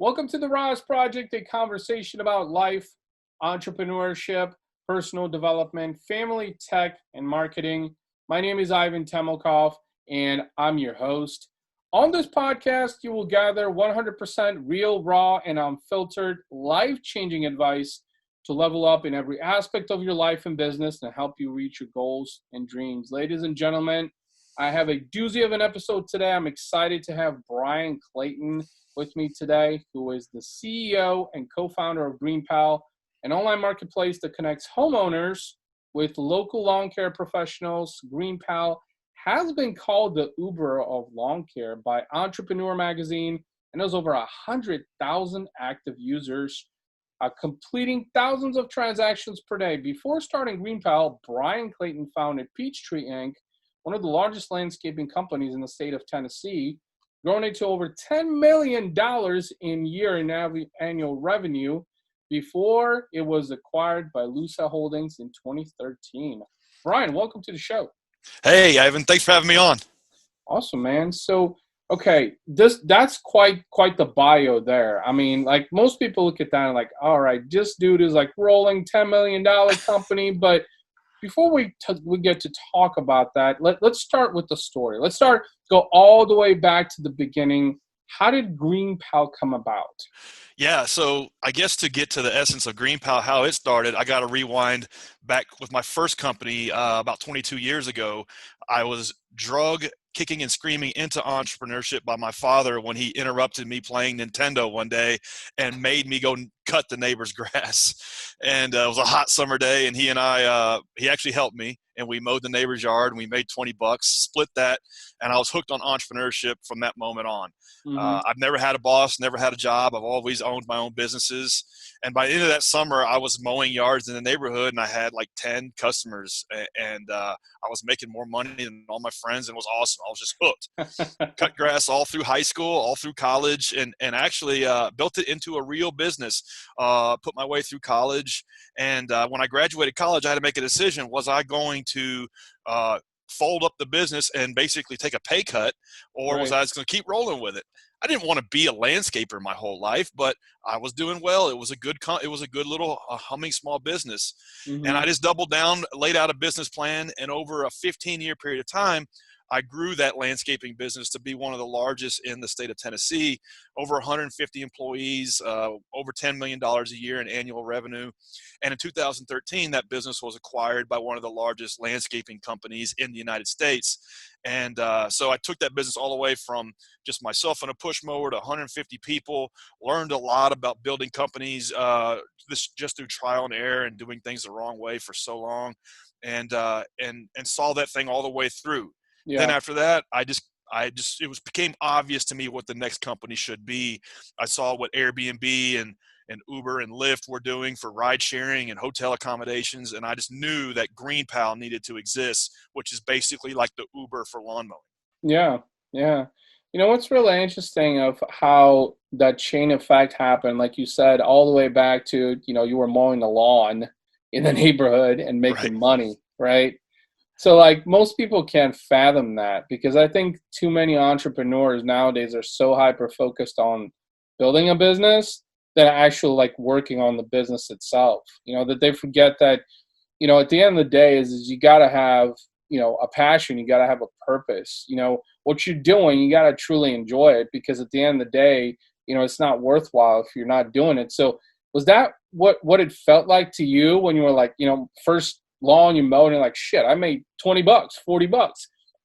Welcome to the RAS Project, a conversation about life, entrepreneurship, personal development, family, tech, and marketing. My name is Ivan Temelkov, and I'm your host. On this podcast, you will gather 100% real, raw, and unfiltered, life-changing advice to level up in every aspect of your life and business and help you reach your goals and dreams. Ladies and gentlemen, I have a doozy of an episode today. I'm excited to have Bryan Clayton with me today, who is the CEO and co-founder of GreenPal, an online marketplace that connects homeowners with local lawn care professionals. GreenPal has been called the Uber of lawn care by Entrepreneur Magazine and has over 100,000 active users, completing thousands of transactions per day. Before starting GreenPal, Bryan Clayton founded Peachtree Inc., one of the largest landscaping companies in the state of Tennessee, growing it to over $10 million in annual revenue before it was acquired by Lusa Holdings in 2013. Bryan, welcome to the show. Hey, Ivan, thanks for having me on. Awesome, man. So, okay, that's quite the bio there. I mean, like most people look at that and like, all right, this dude is like rolling $10 million company, but before we get to talk about that, let's start with the story. Go all the way back to the beginning. How did GreenPal come about? Yeah, so I guess to get to the essence of GreenPal, how it started, I got to rewind back with my first company about 22 years ago. I was drug kicking and screaming into entrepreneurship by my father when he interrupted me playing Nintendo one day and made me go cut the neighbor's grass. And it was a hot summer day, and he actually helped me, and we mowed the neighbor's yard, and we made $20, split that, and I was hooked on entrepreneurship from that moment on. I've never had a boss, never had a job. I've always owned my own businesses. And by the end of that summer, I was mowing yards in the neighborhood, and I had like 10 customers, and I was making more money than all my friends, and it was awesome. I was just hooked. Cut grass all through high school, all through college, and actually built it into a real business. Put my way through college, and when I graduated college, I had to make a decision. Was I going to fold up the business and basically take a pay cut, or was I just going to keep rolling with it? I didn't want to be a landscaper my whole life, but I was doing well. It was a good little humming small business. And I just doubled down, laid out a business plan, and over a 15-year period of time, I grew that landscaping business to be one of the largest in the state of Tennessee, over 150 employees, over $10 million a year in annual revenue. And in 2013, that business was acquired by one of the largest landscaping companies in the United States. And so I took that business all the way from just myself and a push mower to 150 people, learned a lot about building companies, this just through trial and error and doing things the wrong way for so long, and saw that thing all the way through. Yeah. Then after that, became obvious to me what the next company should be. I saw what Airbnb and Uber and Lyft were doing for ride sharing and hotel accommodations. And I just knew that GreenPal needed to exist, which is basically like the Uber for lawn mowing. Yeah. Yeah. You know, what's really interesting of how that chain effect happened, like you said, all the way back to, you were mowing the lawn in the neighborhood and making money, right? So like most people can't fathom that, because I think too many entrepreneurs nowadays are so hyper focused on building a business than actually like working on the business itself, that they forget that, at the end of the day is you got to have, a passion, you got to have a purpose, what you're doing, you got to truly enjoy it, because at the end of the day, it's not worthwhile if you're not doing it. So was that what it felt like to you when you were like, first lawn you mowed and like, shit, I made $20, $40,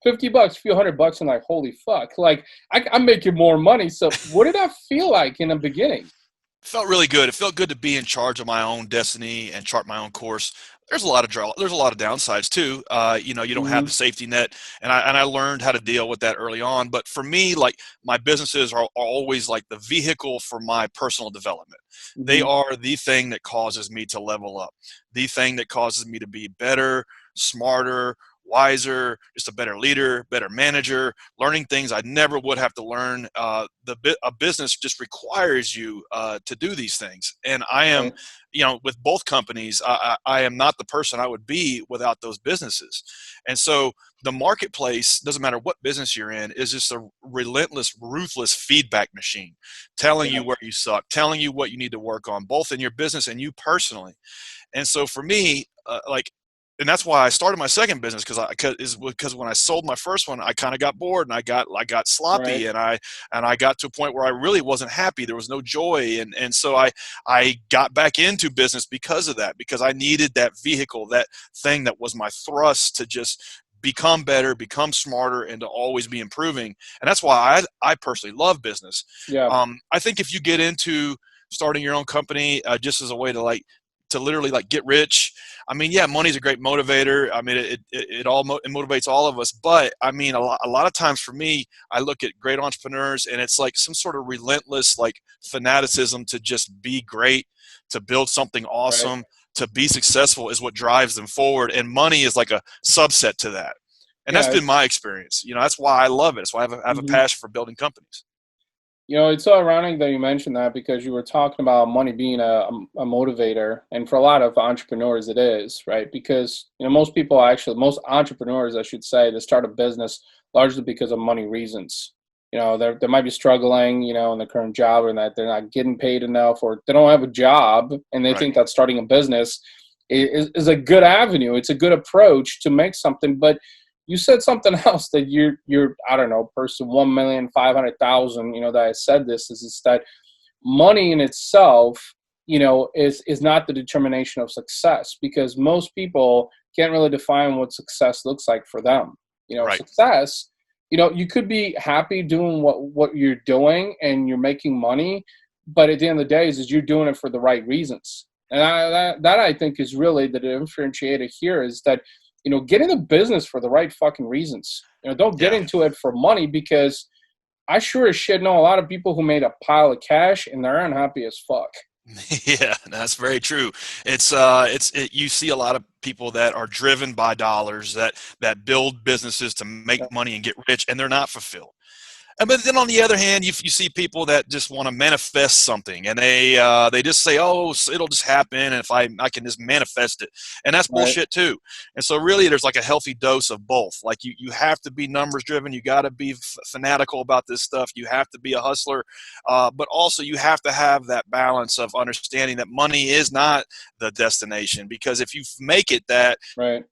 $50, a few $100, and like, holy fuck, like I'm making more money. So what did that feel like in the beginning? It felt really good. It felt good to be in charge of my own destiny and chart my own course. There's a lot of downsides too. You don't have the safety net, and I learned how to deal with that early on. But for me, like my businesses are always like the vehicle for my personal development. They are the thing that causes me to level up, the thing that causes me to be better, smarter, wiser, just a better leader, better manager, learning things I never would have to learn. A business just requires you to do these things. And I am, Right. with both companies, I am not the person I would be without those businesses. And so the marketplace, doesn't matter what business you're in, is just a relentless, ruthless feedback machine, telling you Yeah. where you suck, telling you what you need to work on, both in your business and you personally. And so for me, and that's why I started my second business, because when I sold my first one, I kind of got bored and I got sloppy, Right. and I got to a point where I really wasn't happy. There was no joy, and so I got back into business because of that, because I needed that vehicle, that thing that was my thrust to just become better, become smarter, and to always be improving. And that's why I personally love business. Yeah. I think if you get into starting your own company just as a way to literally like get rich. I mean, yeah, money's a great motivator. I mean, it motivates all of us. But I mean, a lot of times for me, I look at great entrepreneurs and it's like some sort of relentless like fanaticism to just be great, to build something Right. awesome, to be successful is what drives them forward. And money is like a subset to that. And that's Yeah. been my experience. That's why I love it. That's why I have a Mhm. passion for building companies. It's so ironic that you mentioned that because you were talking about money being a motivator, and for a lot of entrepreneurs, it is, right? Because most entrepreneurs, I should say, they start a business largely because of money reasons. They might be struggling, in the current job, or that they're not getting paid enough, or they don't have a job, and they Right. think that starting a business is a good avenue. It's a good approach to make something, but you said something else that you're I don't know, person 1,500,000, that I said this is that money in itself, is not the determination of success, because most people can't really define what success looks like for them. Right. Success, you could be happy doing what you're doing and you're making money, but at the end of the day is you're doing it for the right reasons. And that I think is really the differentiator here, is that get in the business for the right fucking reasons. Don't get Yeah. into it for money, because I sure as shit know a lot of people who made a pile of cash and they're unhappy as fuck. Yeah, that's very true. You see a lot of people that are driven by dollars, that build businesses to make Yeah. money and get rich, and they're not fulfilled. But then on the other hand, you see people that just want to manifest something, and they just say, "Oh, it'll just happen, and if I can just manifest it," and that's Right. bullshit too. And so really, there's like a healthy dose of both. Like you have to be numbers driven. You got to be fanatical about this stuff. You have to be a hustler, but also you have to have that balance of understanding that money is not the destination. Because if you make it that, Right.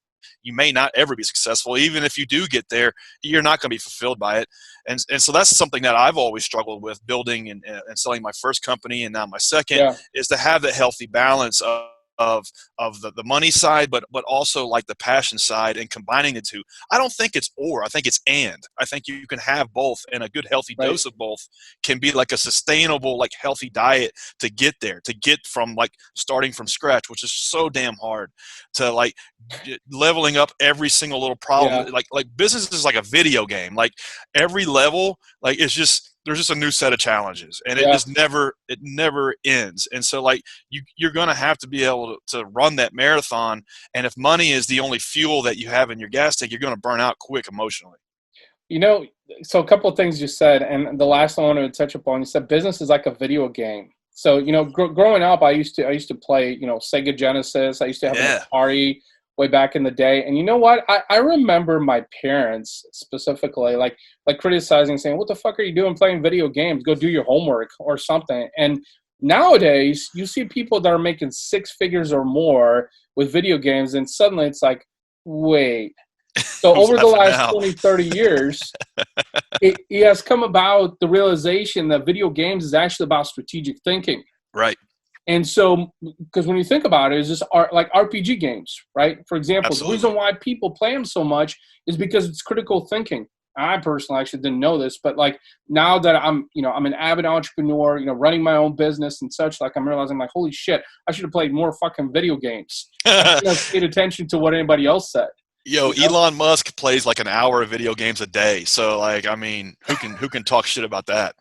you may not ever be successful. Even if you do get there, you're not going to be fulfilled by it. And so that's something that I've always struggled with building and selling my first company and now my second, Yeah. is to have that healthy balance of the money side, but also like the passion side, and combining the two. I don't think it's or, I think it's and. I think you can have both, and a good healthy Right. dose of both can be like a sustainable, like healthy diet to get there, to get from like starting from scratch, which is so damn hard, to like leveling up every single little problem. Yeah. Like business is like a video game. Like every level, like there's just a new set of challenges, and Yeah. it never ends. And so like you're going to have to be able to run that marathon. And if money is the only fuel that you have in your gas tank, you're going to burn out quick emotionally. You know, so a couple of things you said, and the last one I wanted to touch upon, you said business is like a video game. So, growing up, I used to play, Sega Genesis. I used to have an Yeah. Atari way back in the day. And you know what? I remember my parents specifically like criticizing, saying, "What the fuck are you doing playing video games? Go do your homework or something." And nowadays, you see people that are making six figures or more with video games, and suddenly it's like, wait. So Who's over the laughing last now? 20, 30 years, it has come about the realization that video games is actually about strategic thinking. Right. And so, because when you think about it, it's just like RPG games, right? For example, the Absolutely. reason why people play them so much is because it's critical thinking. I personally actually didn't know this, but like now that I'm an avid entrepreneur, running my own business and such, like I'm realizing like, holy shit, I should have played more fucking video games. I should have paid attention to what anybody else said. Yo, You know? Elon Musk plays like an hour of video games a day. So like, I mean, who can talk shit about that?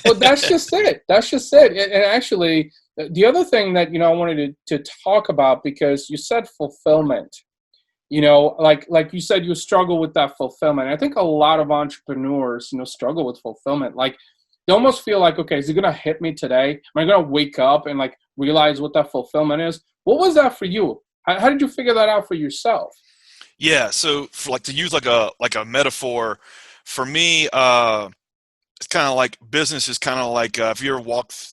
Well, that's just it. That's just it. And actually, the other thing that I wanted to talk about, because you said fulfillment, Like you said, you struggle with that fulfillment. I think a lot of entrepreneurs, struggle with fulfillment. Like they almost feel like, okay, is it gonna hit me today? Am I gonna wake up and like realize what that fulfillment is? What was that for you? How did you figure that out for yourself? Yeah. So for like to use like a metaphor, for me, it's kind of like business is kind of like if you're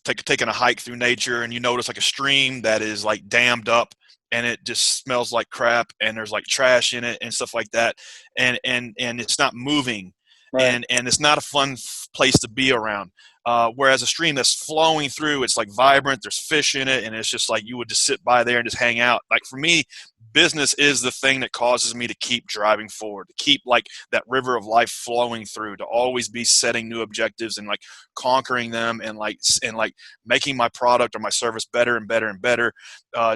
taking a hike through nature and you notice like a stream that is like dammed up and it just smells like crap and there's like trash in it and stuff like that, and it's not moving, Right, and it's not a fun place to be around. Whereas a stream that's flowing through, it's like vibrant, there's fish in it, and it's just like you would just sit by there and just hang out. Like for me, business is the thing that causes me to keep driving forward, to keep like that river of life flowing through, to always be setting new objectives and like conquering them, and like making my product or my service better and better and better,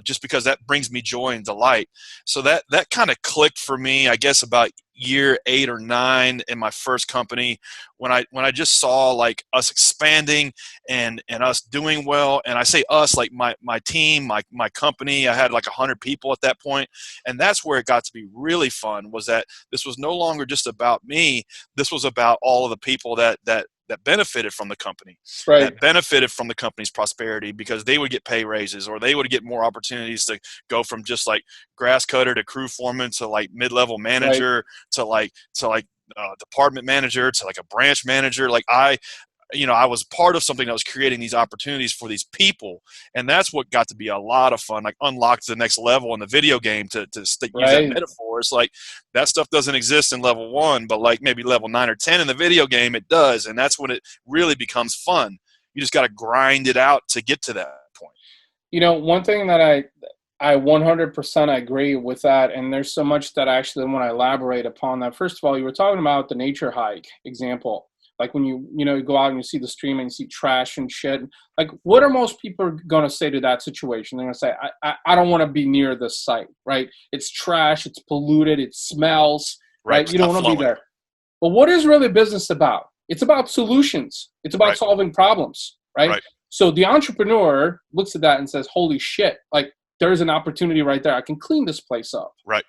just because that brings me joy and delight. So that kind of clicked for me, I guess, about year 8 or 9 in my first company, when I just saw like us expanding and us doing well. And I say us, like my team, my company. I had like 100 people at that point, and that's where it got to be really fun. Was that this was no longer just about me. This was about all of the people that benefited from the company, right, that benefited from the company's prosperity, because they would get pay raises, or they would get more opportunities to go from just like grass cutter to crew foreman to like mid-level right. manager to like department manager to like a branch manager. Like I was part of something that was creating these opportunities for these people, and that's what got to be a lot of fun. Like unlocked the next level in the video game, to use that Right. metaphor. It's like that stuff doesn't exist in level 1, but like maybe level 9 or 10 in the video game it does, and that's when it really becomes fun. You just got to grind it out to get to that point. One thing that I 100% agree with that, and there's so much that I actually want to elaborate upon that. First of all, you were talking about the nature hike example. Like when you go out and you see the stream and you see trash and shit. Like, what are most people going to say to that situation? They're going to say, I don't want to be near this site, right? It's trash, it's polluted, it smells, Right, right? it's You don't not want to be flowing. there. But what is really business about? It's about solutions. It's about Right, solving problems, right? right, So the entrepreneur looks at that and says, "Holy shit! Like there's an opportunity right there. I can clean this place up." right.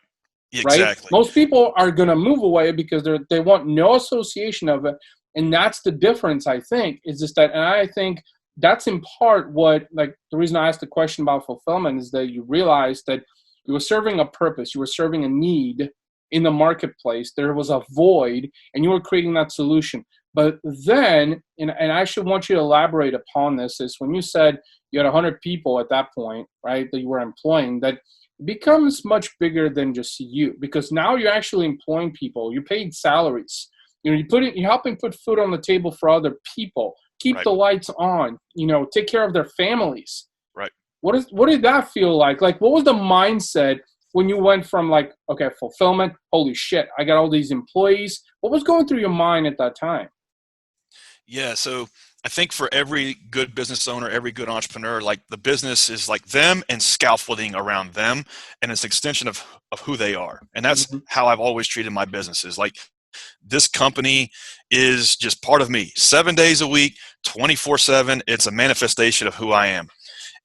Right? Exactly. Most people are gonna move away because they want no association of it, and that's the difference. I think is just that, and I think that's in part what, like, the reason I asked the question about fulfillment is that you realize that you were serving a purpose, you were serving a need in the marketplace. There was a void, and you were creating that solution. But then, and I actually want you to elaborate upon this, is when you said you had 100 people at that point, right, that you were employing, that becomes much bigger than just you, because now you're actually employing people. You're paid salaries. You're helping put food on the table for other people, keep Right, the lights on, take care of their families. right. What did that feel like? Like, what was the mindset when you went from, like, okay, fulfillment, holy shit, I got all these employees. What was going through your mind at that time? Yeah, so I think for every good business owner, every good entrepreneur, like the business is like them and scaffolding around them, and it's an extension of who they are. And that's Hmm. how I've always treated my businesses. Like this company is just part of me, 7 days a week, 24/7. It's a manifestation of who I am.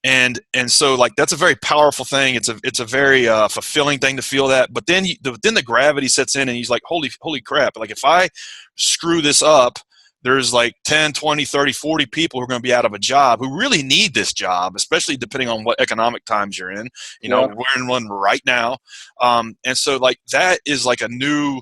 And so like that's a very powerful thing. It's a very fulfilling thing to feel that. But then then the gravity sets in, and he's like, holy crap! Like if I screw this up, there's like 10, 20, 30, 40 people who are going to be out of a job who really need this job, especially depending on what economic times you're in. Yeah, We're in one right now. And so like that is like a new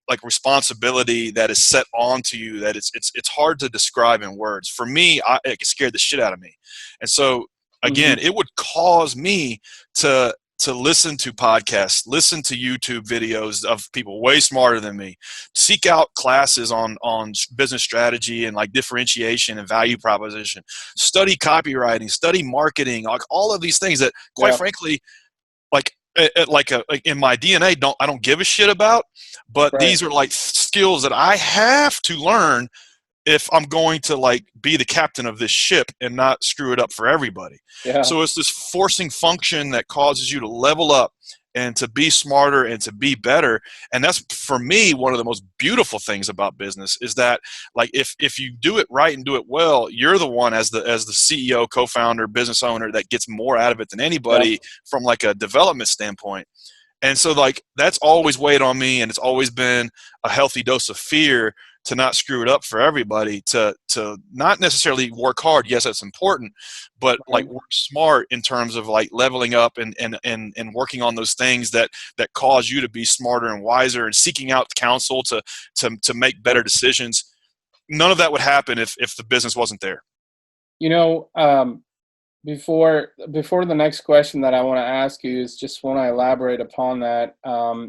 like responsibility that is set onto you that it's hard to describe in words. For me, it scared the shit out of me. And so hmm, again, it would cause me to listen to podcasts, listen to YouTube videos of people way smarter than me, seek out classes on business strategy and like differentiation and value proposition, study copywriting, study marketing, like all of these things that, quite yeah, frankly, like like in my DNA, I don't give a shit about, but right, these are like skills that I have to learn if I'm going to like be the captain of this ship and not screw it up for everybody. yeah, So it's this forcing function that causes you to level up and to be smarter and to be better. And that's for me one of the most beautiful things about business is that like if you do it right and do it well, you're the one as the CEO, co-founder, business owner that gets more out of it than yeah, anybody from like a development standpoint. And so like that's always weighed on me, and it's always been a healthy dose of fear to not screw it up for everybody, to not necessarily work hard. Yes, that's important, but like Right. work smart in terms of like leveling up and working on those things that cause you to be smarter and wiser, and seeking out counsel to make better decisions. None of that would happen if the business wasn't there. You know, before the next question that I want to ask you is just want to elaborate upon that.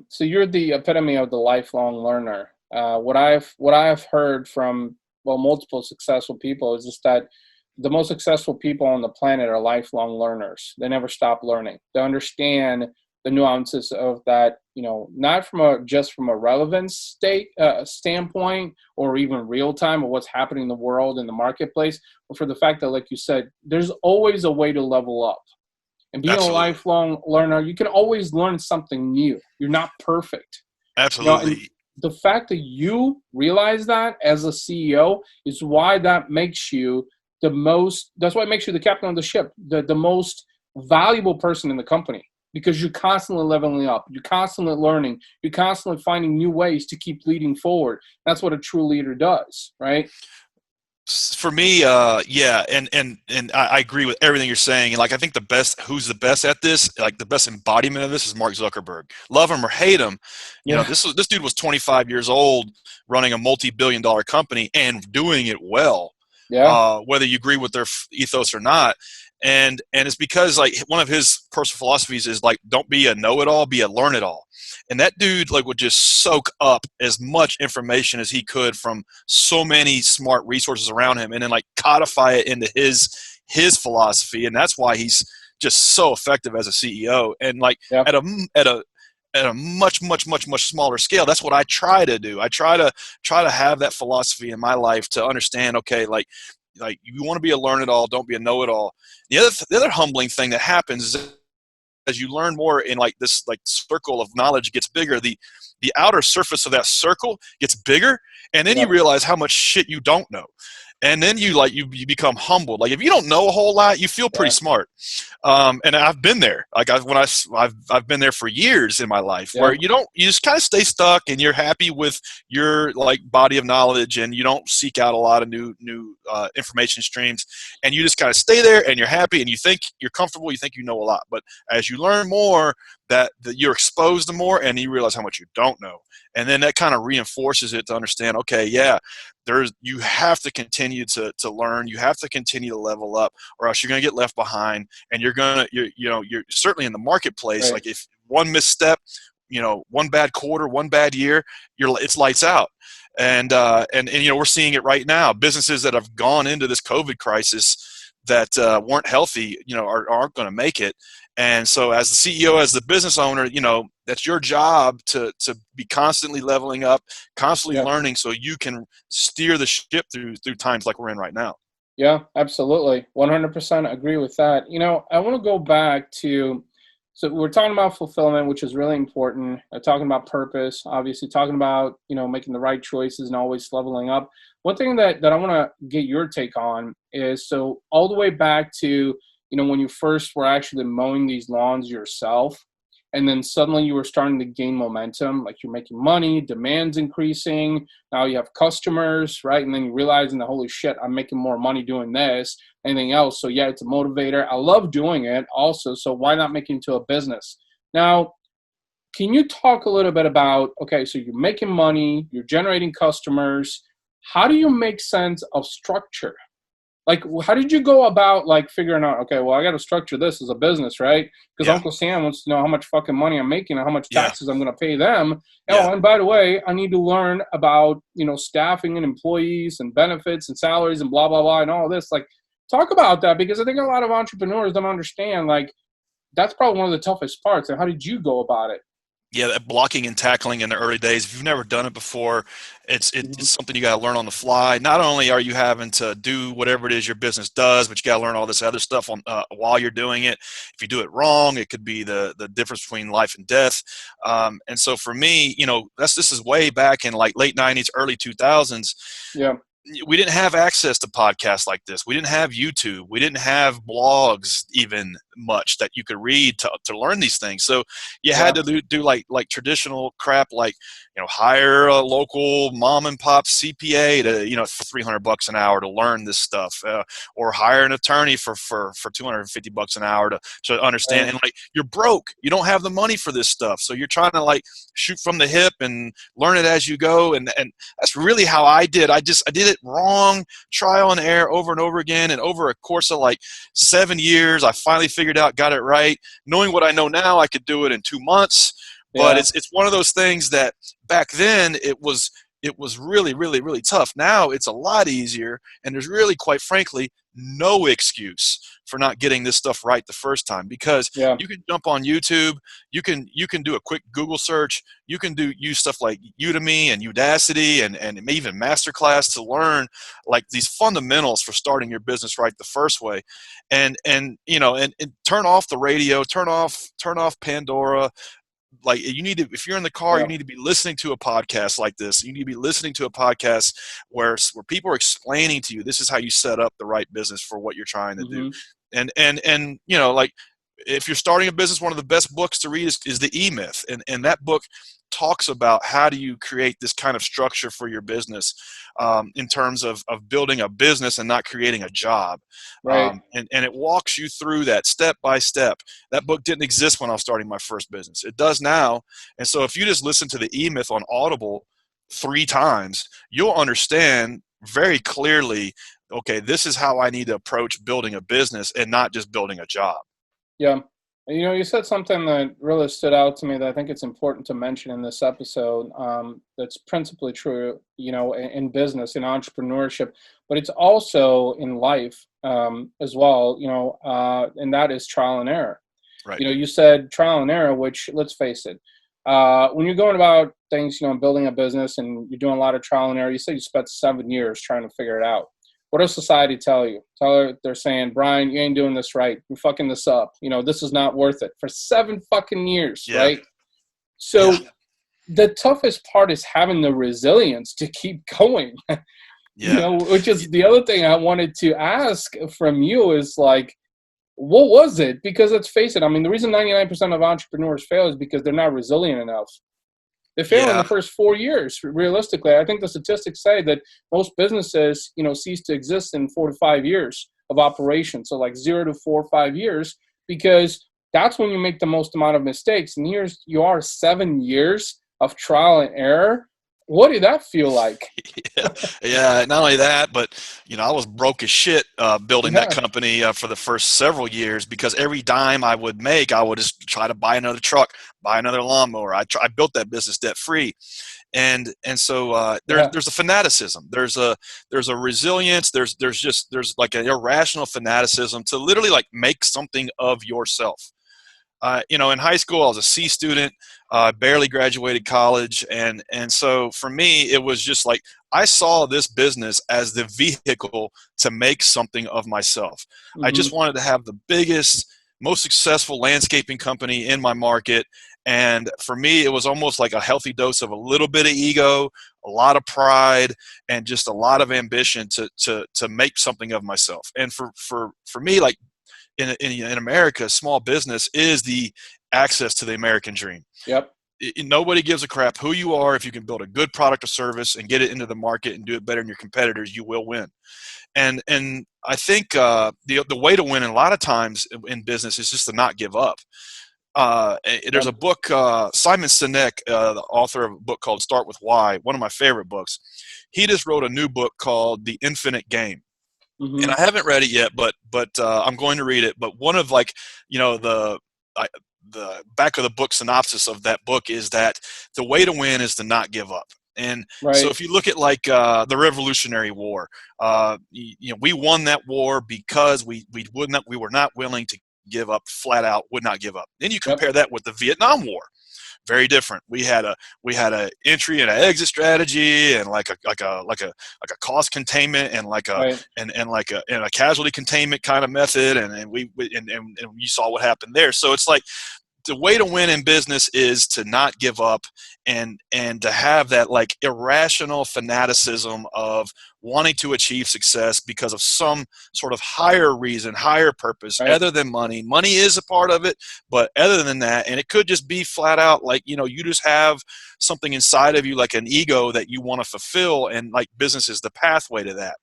So you're the epitome of the lifelong learner. What I've heard from, well, multiple successful people is just that the most successful people on the planet are lifelong learners. They never stop learning. They understand the nuances of that, not just from a relevance standpoint, or even real time of what's happening in the world and the marketplace, but for the fact that, like you said, there's always a way to level up. And being a Absolutely. lifelong learner, you can always learn something new. You're not perfect. And Absolutely. the fact that you realize that as a CEO is why that makes you that's why it makes you the captain of the ship, the most valuable person in the company, because you're constantly leveling up, you're constantly learning, you're constantly finding new ways to keep leading forward. That's what a true leader does, right? For me, yeah, and I agree with everything you're saying. And like, I think who's the best at this, like the best embodiment of this, is Mark Zuckerberg. Love him or hate him, Yeah, this dude was 25 years old, running a multi-billion-dollar company and doing it well, yeah, whether you agree with their ethos or not. And it's because like one of his personal philosophies is like, don't be a know-it-all, be a learn-it-all. And that dude like would just soak up as much information as he could from so many smart resources around him, and then like codify it into his philosophy. And that's why he's just so effective as a CEO. And like yeah, at a much smaller scale, that's what I try to do. I try to have that philosophy in my life, to understand, okay, like you want to be a learn it all, don't be a know it all. The other humbling thing that happens is, as you learn more in like this like circle of knowledge gets bigger, the outer surface of that circle gets bigger, and then you yeah, realize how much shit you don't know. And then you become humbled. Like if you don't know a whole lot, you feel pretty yeah, smart. And I've been there. Like I've been there for years in my life, where yeah, you just kind of stay stuck, and you're happy with your like body of knowledge, and you don't seek out a lot of new information streams, and you just kind of stay there, and you're happy, and you think you're comfortable, you think you know a lot. But as you learn more, that you're exposed to more, and you realize how much you don't know, and then that kind of reinforces it to understand, okay, yeah, you have to continue to learn, you have to continue to level up, or else you're going to get left behind, and you're certainly in the marketplace. right, Like if one misstep, one bad quarter, one bad year, it's lights out. And we're seeing it right now. Businesses that have gone into this COVID crisis that weren't healthy, aren't going to make it. And so as the CEO, as the business owner, that's your job to be constantly leveling up, constantly yeah. learning, so you can steer the ship through times like we're in right now. Yeah, absolutely. 100% agree with that. I want to go back to, so we're talking about fulfillment, which is really important. Talking about purpose, obviously talking about, making the right choices and always leveling up. One thing that I want to get your take on is, so all the way back to, when you first were actually mowing these lawns yourself, and then suddenly you were starting to gain momentum, like you're making money, demand's increasing, now you have customers, right? And then you realizing that, holy shit, I'm making more money doing this, anything else. So yeah, it's a motivator. I love doing it also, so why not make it into a business? Now, can you talk a little bit about, okay, so you're making money, you're generating customers, how do you make sense of structure? Like, how did you go about like figuring out, okay, well, I got to structure this as a business, right? Because Yeah, Uncle Sam wants to know how much fucking money I'm making and how much yeah, taxes I'm going to pay them. yeah. Oh, and by the way, I need to learn about, staffing and employees and benefits and salaries and blah, blah, blah, and all this. Like, talk about that, because I think a lot of entrepreneurs don't understand, like, that's probably one of the toughest parts. And how did you go about it? Yeah, that blocking and tackling in the early days. If you've never done it before, it's Mhm. something you got to learn on the fly. Not only are you having to do whatever it is your business does, but you got to learn all this other stuff on while you're doing it. If you do it wrong, it could be the difference between life and death. And so for me, this is way back in like late '90s, early 2000s. Yeah. we didn't have access to podcasts like this. We didn't have YouTube. We didn't have blogs even much that you could read to learn these things. So you had to do like traditional crap, like, hire a local mom and pop CPA to, for $300 an hour to learn this stuff, or hire an attorney for $250 an hour to understand. Right. And like, you're broke. You don't have the money for this stuff. So you're trying to like shoot from the hip and learn it as you go. And that's really how I did. I did it wrong, trial and error over and over again. And over a course of like 7 years, I finally figured out, got it right. Knowing what I know now, I could do it in 2 months. But it's one of those things that back then it was really, really, really tough. Now it's a lot easier, and there's really, quite frankly, no excuse for not getting this stuff right the first time, because you can jump on YouTube, you can do a quick Google search, you can use stuff like Udemy and Udacity and even Masterclass to learn like these fundamentals for starting your business right the first way, and turn off the radio, turn off Pandora. Like, you need to, if you're in the car, you need to be listening to a podcast like this. You need to be listening to a podcast where people are explaining to you, this is how you set up the right business for what you're trying to do. And like, if you're starting a business, one of the best books to read is The E-Myth. And that book talks about how do you create this kind of structure for your business, in terms of building a business and not creating a job. Right. And it walks you through that step by step. That book didn't exist when I was starting my first business. It does now. And so if you just listen to The E-Myth on Audible 3 times, you'll understand very clearly, okay, this is how I need to approach building a business and not just building a job. Yeah. You said something that really stood out to me that I think it's important to mention in this episode. That's principally true, in business, in entrepreneurship, but it's also in life as well, and that is trial and error. Right. You said trial and error, which, let's face it, when you're going about things, building a business and you're doing a lot of trial and error, you said you spent 7 years trying to figure it out. What does society tell you? They're saying, Brian, you ain't doing this right. You're fucking this up. This is not worth it. For 7 fucking years, right? So the toughest part is having the resilience to keep going. Which is the other thing I wanted to ask from you is like, what was it? Because let's face it, I mean, the reason 99% of entrepreneurs fail is because they're not resilient enough. They fail in the first 4 years, realistically. I think the statistics say that most businesses, cease to exist in 4 to 5 years of operation. So like 0 to 4 or 5 years, because that's when you make the most amount of mistakes. And here you are, 7 years of trial and error. What did that feel like? Yeah, not only that, but I was broke as shit building that company for the first several years, because every dime I would make, I would just try to buy another truck, buy another lawnmower. I built that business debt free, and so there's a fanaticism, there's a resilience, there's like an irrational fanaticism to literally like make something of yourself. In high school, I was a C student, barely graduated college. And so for me, it was just like, I saw this business as the vehicle to make something of myself. I just wanted to have the biggest, most successful landscaping company in my market. And for me, it was almost like a healthy dose of a little bit of ego, a lot of pride, and just a lot of ambition to make something of myself. And for me, like, in America, small business is the access to the American dream. Yep. Nobody gives a crap who you are. If you can build a good product or service and get it into the market and do it better than your competitors, you will win. And I think the way to win a lot of times in business is just to not give up. There's a book, Simon Sinek, the author of a book called Start With Why, one of my favorite books. He just wrote a new book called The Infinite Game. And I haven't read it yet, but I'm going to read it. But one of the back of the book synopsis of that book is that the way to win is to not give up. And so if you look at like the Revolutionary War, we won that war because we were not willing to give up, flat out would not give up. Then you compare that with the Vietnam War. Very different. We had a entry and an exit strategy, and like a cost containment, and like a a casualty containment kind of method, and you saw what happened there. So it's like, the way to win in business is to not give up and to have that like irrational fanaticism of wanting to achieve success because of some sort of higher reason, higher purpose, Right. other than money. Money is a part of it, but other than that, and it could just be flat out like, you just have something inside of you, like an ego that you want to fulfill, and like business is the pathway to that.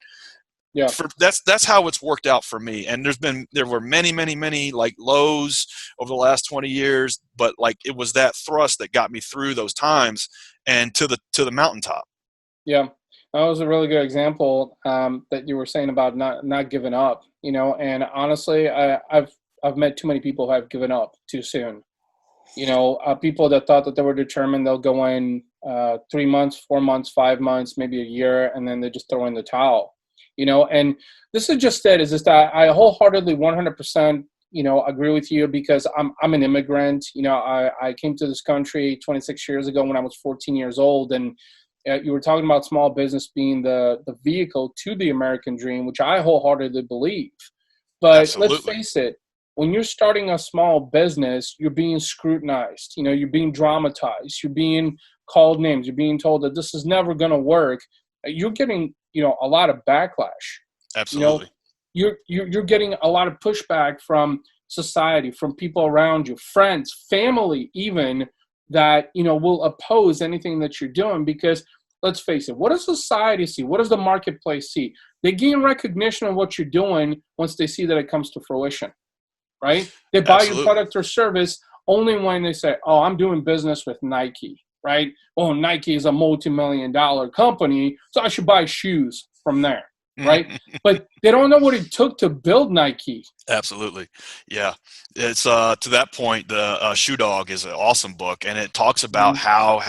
Yeah. That's how it's worked out for me. And there were many like lows over the last 20 years, but like it was that thrust that got me through those times and to the mountaintop. Yeah. That was a really good example that you were saying about not giving up, and honestly, I've met too many people who have given up too soon. People that thought that they were determined, they'll go in 3 months, 4 months, 5 months, maybe a year, and then they just throw in the towel. And this is just it. Is just I wholeheartedly 100%, agree with you, because I'm an immigrant. I came to this country 26 years ago when I was 14 years old, and you were talking about small business being the vehicle to the American dream, which I wholeheartedly believe. But let's Absolutely. face it, when you're starting a small business, you're being scrutinized. You're being dramatized. You're being called names. You're being told that this is never going to work. You're getting, a lot of backlash. Absolutely. You're getting a lot of pushback from society, from people around you, friends, family, even, that will oppose anything that you're doing. Because let's face it, what does society see? What does the marketplace see? They gain recognition of what you're doing once they see that it comes to fruition, right? They buy your Absolutely. product or service only when they say, oh, I'm doing business with Nike, right? Oh, Nike is a multi-million-dollar company, so I should buy shoes from there, right? But they don't know what it took to build Nike. Absolutely. Yeah. It's to that point, the Shoe Dog is an awesome book, and it talks about how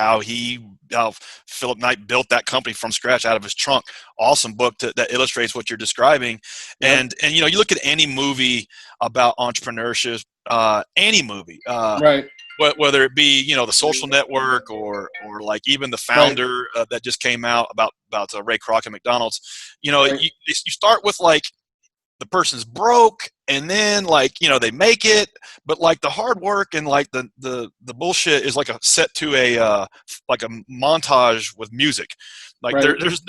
Philip Knight built that company from scratch out of his trunk. Awesome book that illustrates what you're describing. Yep. And you look at any movie about entrepreneurship, any movie, Right. whether it be The Social Network or like even The Right. Founder that just came out about Ray Kroc and McDonald's. Right. You start with like the person's broke, and then like they make it, but like the hard work and like the bullshit is like a set to a like a montage with music. Like Right. there's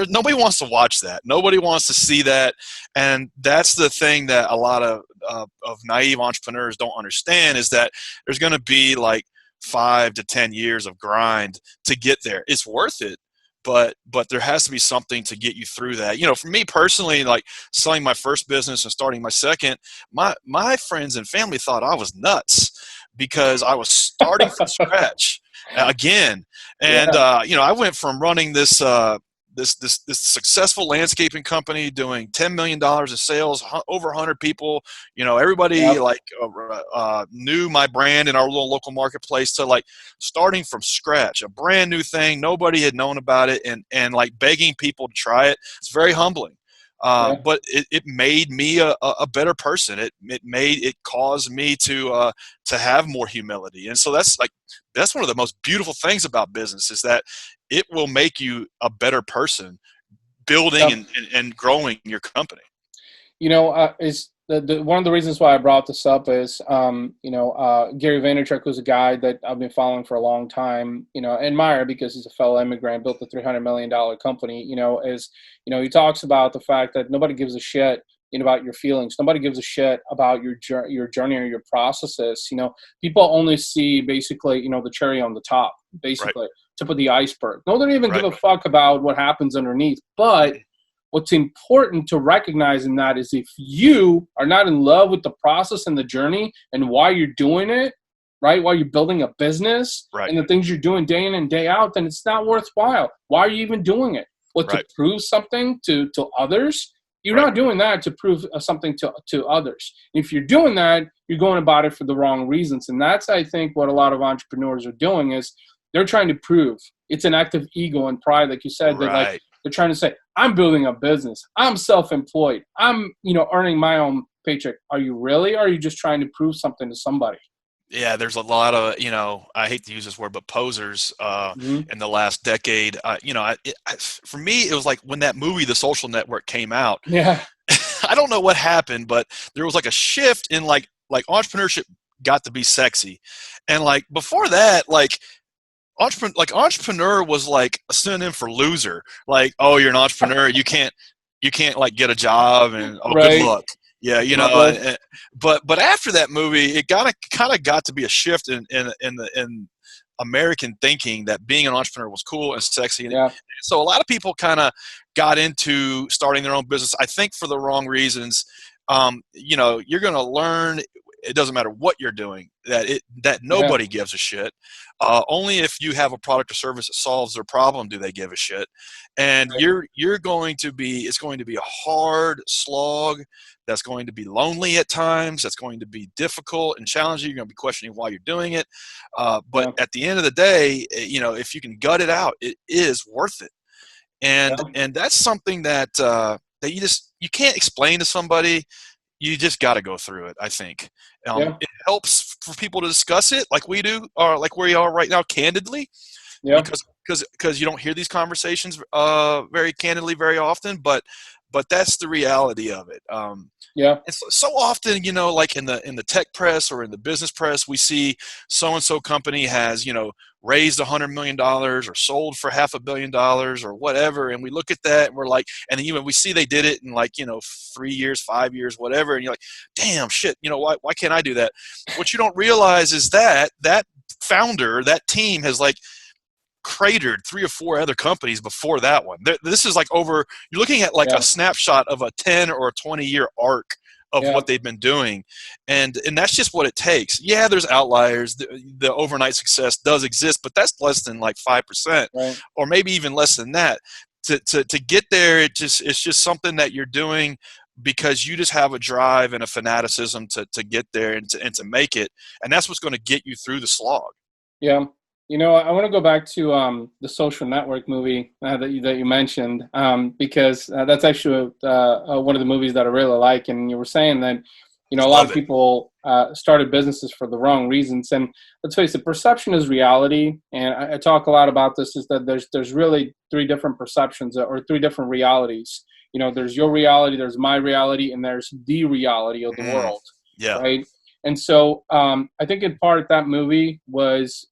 nobody wants to watch that. Nobody wants to see that. And that's the thing that a lot of naive entrepreneurs don't understand, is that there's going to be like 5 to 10 years of grind to get there. It's worth it, but there has to be something to get you through that. For me personally, like selling my first business and starting my second, my friends and family thought I was nuts because I was starting from scratch again. And Yeah. I went from running this this successful landscaping company doing $10 million in sales, over 100 people. Everybody Yep. like knew my brand in our little local marketplace, to like starting from scratch, a brand new thing. Nobody had known about it, and like begging people to try it. It's very humbling. Yeah. But it made me a better person. It caused me to have more humility. And so that's one of the most beautiful things about business, is that it will make you a better person, building Yep. and growing your company. Is the one of the reasons why I brought this up is, Gary Vaynerchuk, who's a guy that I've been following for a long time, admire, because he's a fellow immigrant, built a $300 million company, he talks about the fact that nobody gives a shit, about your feelings. Nobody gives a shit about your journey or your processes. People only see basically, the cherry on the top, Right. basically, tip of the iceberg. No, they don't even Right. give a fuck about what happens underneath. But what's important to recognize in that is, if you are not in love with the process and the journey and why you're doing it, right, while you're building a business Right. and the things you're doing day in and day out, then it's not worthwhile. Why are you even doing it? What, to Right. prove something to others? You're Right. not doing that to prove something to others. If you're doing that, you're going about it for the wrong reasons. And that's, I think, what a lot of entrepreneurs are doing, is they're trying to prove. It's an act of ego and pride, like you said, that like, Right. they're trying to say, I'm building a business. I'm self-employed. I'm, earning my own paycheck. Are you really? Or are you just trying to prove something to somebody? Yeah, there's a lot of, I hate to use this word, but posers Mm-hmm. in the last decade. For me, it was like when that movie, The Social Network, came out. Yeah. I don't know what happened, but there was like a shift in like entrepreneurship got to be sexy. And like before that, like entrepreneur was like a synonym for loser. Like, oh, you're an entrepreneur, you can't like get a job, and oh, good Right. luck. Yeah, you know. Right. But after that movie, it kind of got to be a shift in American thinking that being an entrepreneur was cool and sexy. And Yeah. so a lot of people kind of got into starting their own business, I think, for the wrong reasons. You're going to learn. It doesn't matter what you're doing. That Yeah. nobody gives a shit. Only if you have a product or service that solves their problem do they give a shit. And Right. you're going to be. It's going to be a hard slog. That's going to be lonely at times. That's going to be difficult and challenging. You're going to be questioning why you're doing it. But Yeah. at the end of the day, if you can gut it out, it is worth it. And Yeah. and that's something that you can't explain to somebody. You just got to go through it, I think. Yeah. It helps for people to discuss it like we do, or like where you are right now, candidly, Yeah. because you don't hear these conversations very candidly very often. But that's the reality of it. Yeah. And so often, like in the tech press or in the business press, we see so and so company has raised $100 million or sold for $500 million or whatever, and we look at that and we're like, and then we see they did it in like 3 years, 5 years, whatever, and you're like, damn shit, why can't I do that? What you don't realize is that founder, that team has like cratered 3 or 4 other companies before that one. This is like you're looking at like Yeah. a snapshot of a 10 or a 20-year arc of Yeah. what they've been doing. And that's just what it takes. Yeah, there's outliers. The overnight success does exist, but that's less than like 5%, Right. or maybe even less than that. To get there, it's just something that you're doing because you just have a drive and a fanaticism to get there and to make it. And that's what's going to get you through the slog. Yeah. I want to go back to the Social Network movie that you mentioned, because that's actually one of the movies that I really like. And you were saying that a lot Love of it. people started businesses for the wrong reasons. And let's face it, perception is reality. And I talk a lot about this. Is that there's really 3 different perceptions or 3 different realities. There's your reality, there's my reality, and there's the reality of the Mm, world, yeah. right? And so I think in part that movie was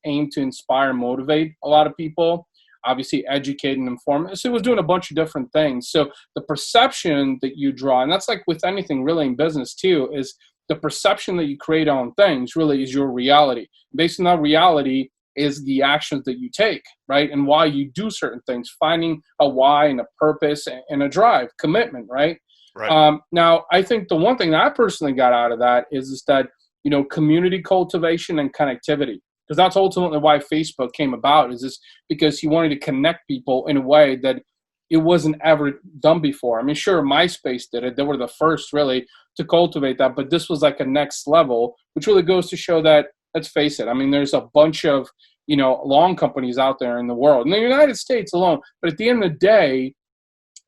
aimed to inspire and motivate a lot of people, obviously educate and inform. So it was doing a bunch of different things. So the perception that you draw, and that's like with anything really in business too, is the perception that you create on things really is your reality. Based on that reality is the actions that you take, right? And why you do certain things, finding a why and a purpose and a drive, commitment, right? Right. Now, I think the one thing that I personally got out of that is that, community cultivation and connectivity, because that's ultimately why Facebook came about, is this because he wanted to connect people in a way that it wasn't ever done before. I mean, sure, MySpace did it. They were the first really to cultivate that, but this was like a next level, which really goes to show that, let's face it, I mean, there's a bunch of, lawn companies out there in the world, in the United States alone. But at the end of the day,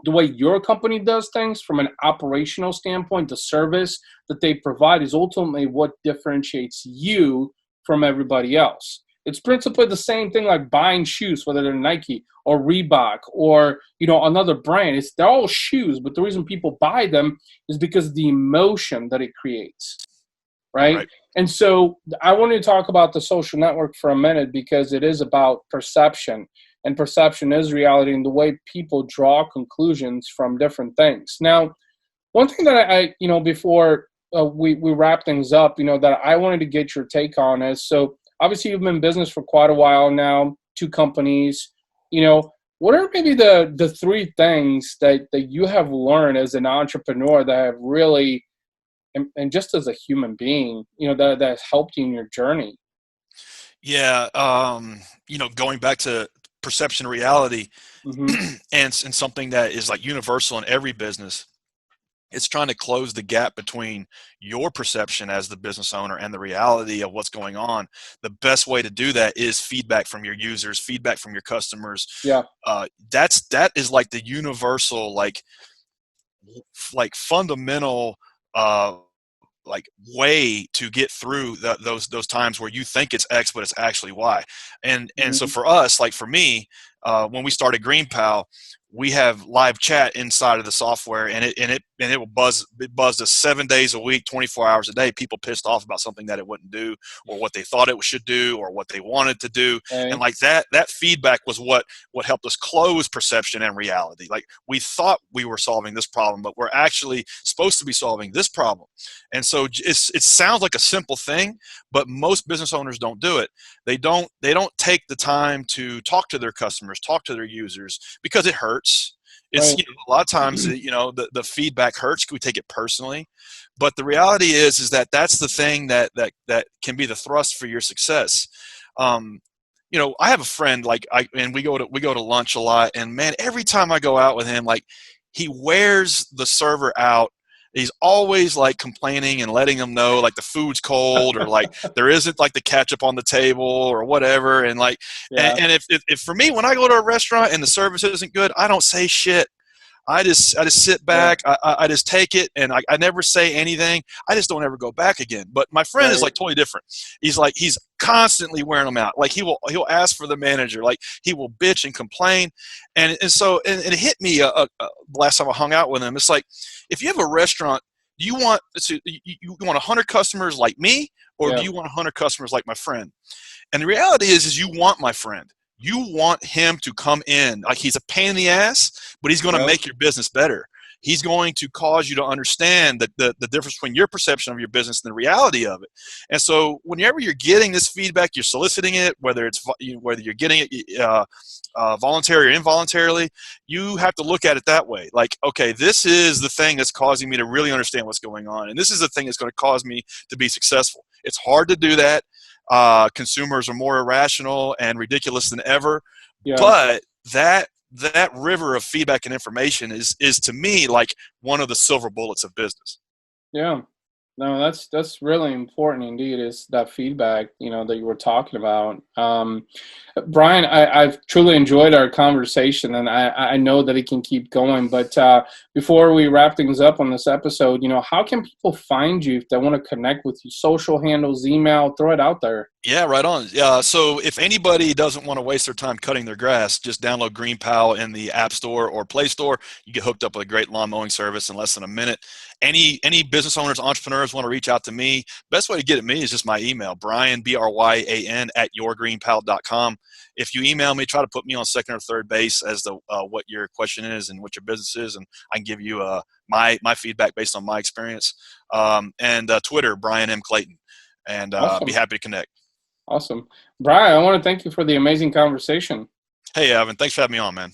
the way your company does things from an operational standpoint, the service that they provide is ultimately what differentiates you from everybody else. It's principally the same thing like buying shoes, whether they're Nike or Reebok or another brand. They're all shoes, but the reason people buy them is because of the emotion that it creates, right? Right. And so I wanted to talk about the Social Network for a minute because it is about perception. And perception is reality and the way people draw conclusions from different things. Now, one thing that I before we wrap things up, that I wanted to get your take on is, so obviously you've been in business for quite a while now, 2 companies. What are maybe the 3 things that you have learned as an entrepreneur that have really, and just as a human being, that has helped you in your journey? Yeah. Going back to perception reality, Mm-hmm. and something that is like universal in every business, it's trying to close the gap between your perception as the business owner and the reality of what's going on. The best way to do that is feedback from your users, feedback from your customers. Yeah. That is like the universal, like fundamental, like way to get through those times where you think it's X, but it's actually Y. And so Mm-hmm. for us, like for me, when we started GreenPal, we have live chat inside of the software, and it will buzz us 7 days a week, 24 hours a day. People pissed off about something that it wouldn't do, or what they thought it should do, or what they wanted to do. And Okay. like that feedback was what helped us close perception and reality. Like, we thought we were solving this problem, but we're actually supposed to be solving this problem. And so it sounds like a simple thing, but most business owners don't do it. They don't take the time to talk to their customers, talk to their users, because it hurts. It's, Right. a lot of times, the feedback hurts. We take it personally, but the reality is that that's the thing that can be the thrust for your success. I have a friend, and we go to lunch a lot, and man, every time I go out with him, like, he wears the server out. He's always like complaining and letting them know like the food's cold, or like there isn't like the ketchup on the table or whatever. And like, Yeah. and if for me, when I go to a restaurant and the service isn't good, I don't say shit. I just sit Yeah. back. I just take it, and I never say anything. I just don't ever go back again. But my friend is Right. like totally different. He's constantly wearing them out. Like, he'll ask for the manager. Like, he will bitch and complain, and so it hit me the last time I hung out with him. It's like, if you have a restaurant, do you want you want 100 customers like me, or do Yeah. you want 100 customers like my friend? And the reality is you want my friend. You want him to come in. Like, he's a pain in the ass, but he's going to Yep. make your business better. He's going to cause you to understand the difference between your perception of your business and the reality of it. And so whenever you're getting this feedback, you're soliciting it, whether you're getting it voluntary or involuntarily, you have to look at it that way. Like, okay, this is the thing that's causing me to really understand what's going on, and this is the thing that's going to cause me to be successful. It's hard to do that. Consumers are more irrational and ridiculous than ever, Yeah. but that river of feedback and information is to me like one of the silver bullets of business. Yeah. No, that's really important indeed, is that feedback, that you were talking about. Brian, I've truly enjoyed our conversation, and I know that it can keep going. But before we wrap things up on this episode, how can people find you if they want to connect with you? Social handles, email, throw it out there. Yeah, right on. So if anybody doesn't want to waste their time cutting their grass, just download GreenPal in the App Store or Play Store. You get hooked up with a great lawn mowing service in less than a minute. Any business owners, entrepreneurs want to reach out to me, best way to get at me is just my email, Bryan, Bryan, @yourgreenpal.com. If you email me, try to put me on second or third base as to what your question is and what your business is, and I can give you my feedback based on my experience. And Twitter, Bryan M. Clayton, and be Awesome. happy to connect. Awesome. Brian, I want to thank you for the amazing conversation. Hey, Evan, thanks for having me on, man.